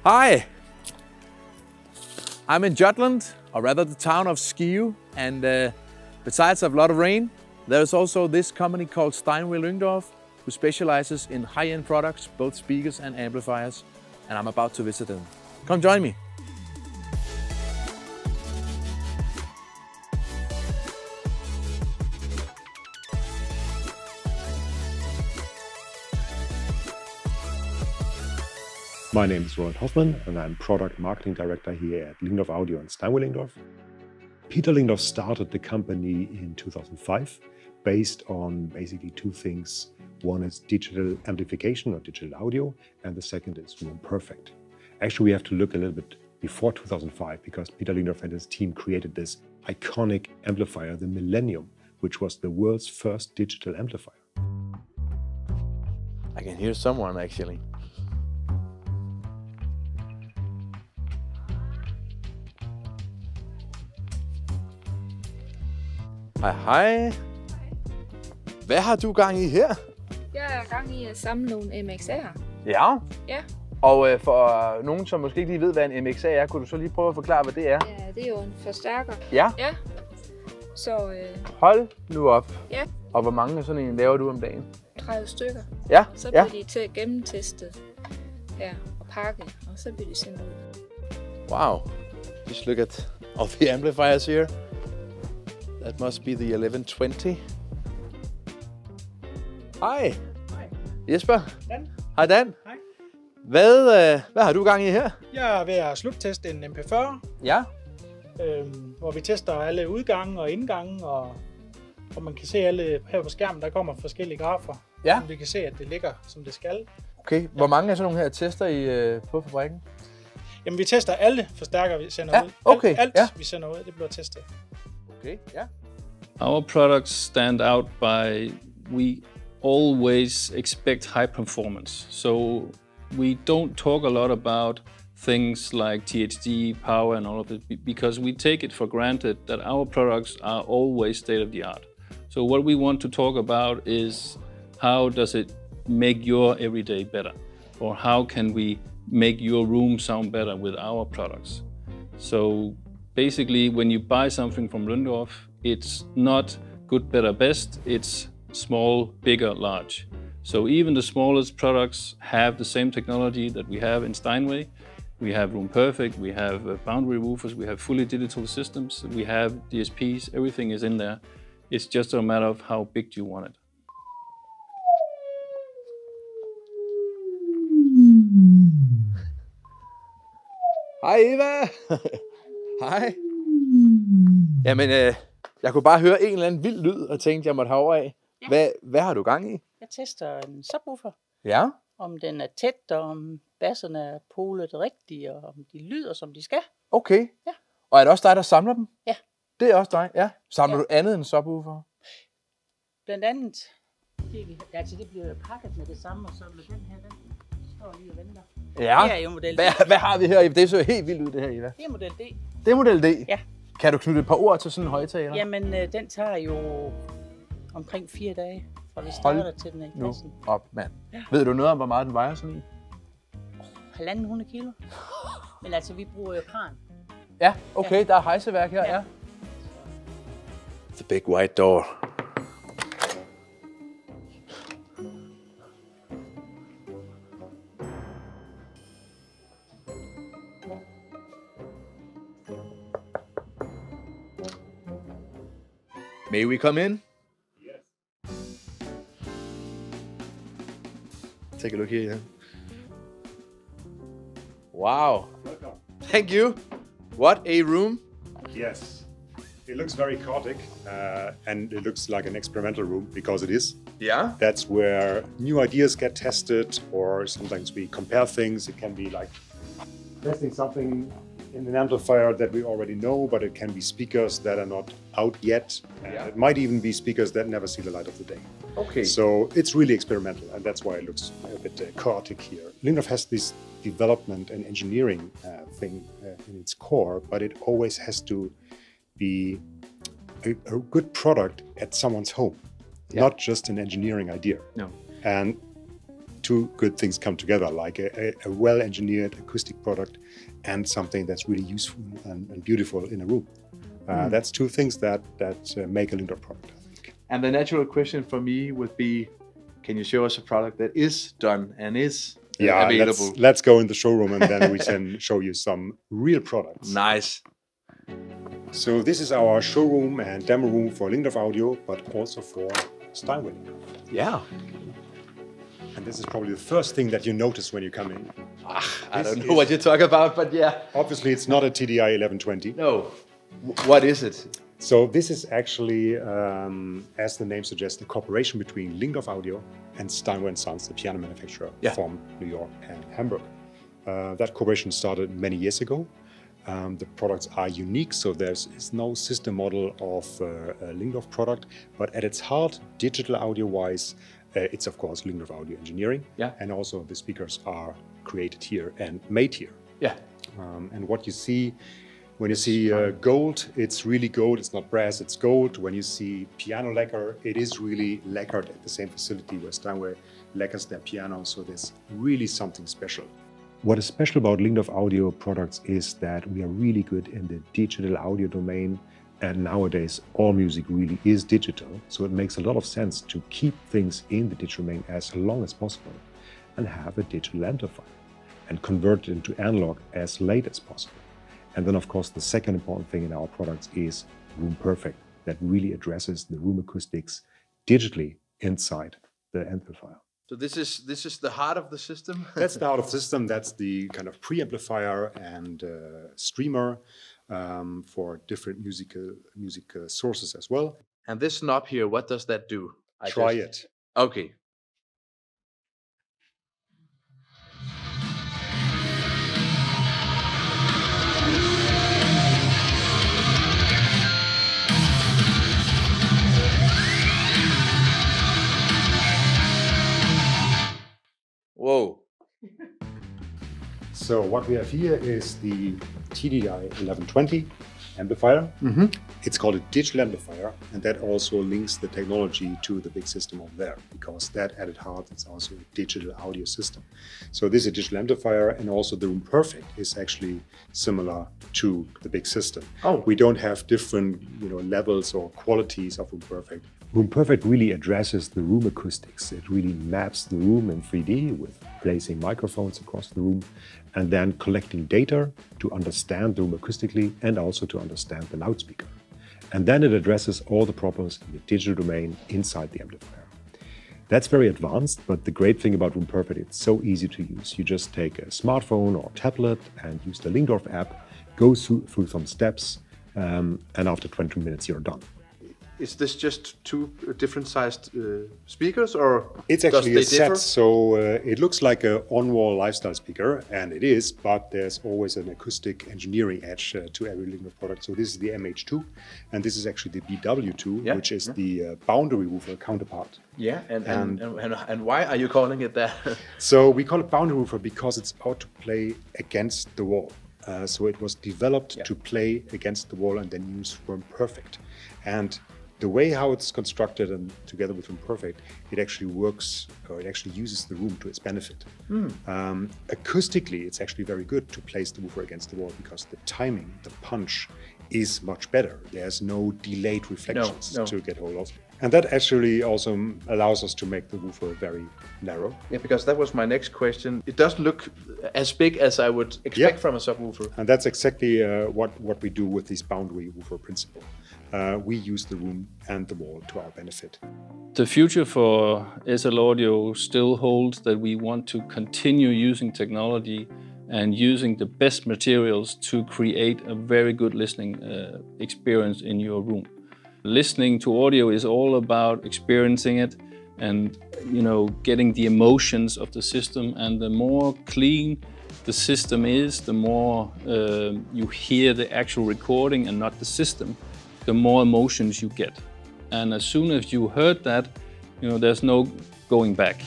Hi! I'm in Jutland, or rather the town of Skive, and besides a lot of rain, there's also this company called Lyngdorf, who specializes in high-end products, both speakers and amplifiers, and I'm about to visit them. Come join me! My name is Roland Hoffman, and I'm Product Marketing Director here at Lyngdorf Audio in Lyngdorf. Peter Lyngdorf started the company in 2005 based on basically two things. One is digital amplification or digital audio, and the second is RoomPerfect. Actually, we have to look a little bit before 2005 because Peter Lyngdorf and his team created this iconic amplifier, the Millennium, which was the world's first digital amplifier. I can hear someone actually. Hej. Hvad har du gang i her? Jeg er gang i at samle nogle MX'er. Ja. Ja. Og for nogen, som måske ikke lige ved, hvad en MXA er, kunne du så lige prøve at forklare, hvad det er? Ja, det er jo en forstærker. Ja. Ja. Så Hold nu op. ja. Og hvor mange af sådan en laver du om dagen? 30 stykker. Ja. Så bliver de til gennemtestet her og pakket, og så bliver de sendt ud. Wow. Just look at all the amplifiers here. That must be the 1120. Hej. Hej. Jesper. Dan. Hej Dan. Hej. Hvad har du gang i her? Jeg er ved at slutteste en MP40, Ja. hvor vi tester alle udgange og indgange, og man kan se alle her på skærmen, der kommer forskellige grafer. Ja. Vi kan se, at det ligger, som det skal. Okay. Hvor mange af sådan nogle her tester I på fabrikken? Jamen, vi tester alle forstærkere, vi sender ud. Okay. Alt vi sender ud, det bliver testet. Okay, ja. Our products stand out by we always expect high performance. So we don't talk a lot about things like THD, power and all of it because we take it for granted that our products are always state of the art. So what we want to talk about is how does it make your everyday better? Or how can we make your room sound better with our products? So basically, when you buy something from Lyngdorf, it's not good, better, best. It's small, bigger, large. So even the smallest products have the same technology that we have in Steinway. We have RoomPerfect, we have boundary woofers, we have fully digital systems, we have DSPs, everything is in there. It's just a matter of how big do you want it. Hej Eva! Hej! Jamen, jeg kunne bare høre en eller anden vild lyd, og tænkte, jeg måtte have over af. Ja. Hvad har du gang i? Jeg tester en subwoofer. Ja? Om den er tæt, og om basserne er polet rigtigt, og om de lyder, som de skal. Okay. Ja. Og er det også dig, der samler dem? Ja. Det er også dig, ja. Samler du andet end subwoofer? Blandt andet, det bliver pakket med det samme, og så med den her, den står lige og venter. Ja. Det er jo model D. Hvad har vi her, Eva? Det så helt vildt ud, det her, Eva. Det er model D. Det er model D? Ja. Kan du knytte et par ord til sådan en højtaler? Jamen, den tager jo omkring 4 dage, fra vi starter til den er i kassen. Nu op, mand. Ja. Ved du noget om, hvor meget den vejer sådan i? 1.500 kilo. Men altså, vi bruger jo kran. Ja, okay, ja. Der er hejseværk her, ja. The big white door. May we come in? Yes. Take a look here. Wow. Welcome. Thank you. What a room. Yes. It looks very chaotic and it looks like an experimental room because it is. Yeah. That's where new ideas get tested, or sometimes we compare things. It can be like testing something in an amplifier that we already know, but it can be speakers that are not out yet. Yeah. It might even be speakers that never see the light of the day. Okay. So it's really experimental, and that's why it looks a bit chaotic here. Lyngdorf has this development and engineering thing in its core, but it always has to be a good product at someone's home, not just an engineering idea. No. And two good things come together, like a well-engineered acoustic product and something that's really useful and beautiful in a room. That's two things that make a Lyngdorf product, I think. And the natural question for me would be, can you show us a product that is done and is available? Let's go in the showroom and then we can show you some real products. Nice. So this is our showroom and demo room for Lyngdorf Audio, but also for Steinway. Yeah. And this is probably the first thing that you notice when you come in. I don't know what you talk about, but yeah. Obviously, it's not a TDI 1120. No. What is it? So this is actually, as the name suggests, a cooperation between Lyngdorf Audio and Steinway & Sons, the piano manufacturer from New York and Hamburg. That cooperation started many years ago. The products are unique, so there's no system model of a Lyngdorf product, but at its heart, digital audio-wise, it's of course Lyngdorf Audio engineering, and also the speakers are created here and made here. Yeah. And what you see, when you see gold, it's really gold, it's not brass, it's gold. When you see piano lacquer, it is really lacquered at the same facility where Steinway lacquers their piano, so there's really something special. What is special about Lyngdorf Audio products is that we are really good in the digital audio domain, and nowadays all music really is digital, so it makes a lot of sense to keep things in the digital domain as long as possible and have a digital amplifier and convert it into analog as late as possible. And then of course the second important thing in our products is RoomPerfect, that really addresses the room acoustics digitally inside the amplifier. So this is the heart of the system? That's the heart of the system. That's the kind of preamplifier and streamer for different music sources as well. And this knob here, what does that do? Try it. Okay. Whoa. So what we have here is the TDI 1120 amplifier. It's called a digital amplifier, and that also links the technology to the big system over there, because that at its heart is also a digital audio system. So this is a digital amplifier, and also the RoomPerfect is actually similar to the big system. We don't have different levels or qualities of RoomPerfect. RoomPerfect really addresses the room acoustics. It really maps the room in 3D with placing microphones across the room and then collecting data to understand the room acoustically and also to understand the loudspeaker. And then it addresses all the problems in the digital domain inside the amplifier. That's very advanced, but the great thing about RoomPerfect, it's so easy to use. You just take a smartphone or tablet and use the Lyngdorf app, go through some steps, and after 20 minutes you're done. Is this just two different sized speakers, or it's actually a set? So it looks like an on-wall lifestyle speaker, and it is, but there's always an acoustic engineering edge to every Lyngdorf product. So this is the MH2, and this is actually the BW2, which is the boundary woofer counterpart. Yeah, and why are you calling it that? So we call it boundary woofer because it's out to play against the wall. So it was developed to play against the wall and then use RoomPerfect. And the way how it's constructed and together with RoomPerfect, it actually works, or it actually uses the room to its benefit. Acoustically, it's actually very good to place the woofer against the wall because the timing, the punch is much better. There's no delayed reflections to get hold of. And that actually also allows us to make the woofer very narrow. Yeah, because that was my next question. It doesn't look as big as I would expect from a subwoofer. And that's exactly what we do with this boundary woofer principle. We use the room and the wall to our benefit. The future for SL Audio still holds that we want to continue using technology and using the best materials to create a very good listening experience in your room. Listening to audio is all about experiencing it and getting the emotions of the system, and the more clean the system is, the more you hear the actual recording and not the system, the more emotions you get. And as soon as you heard that, there's no going back.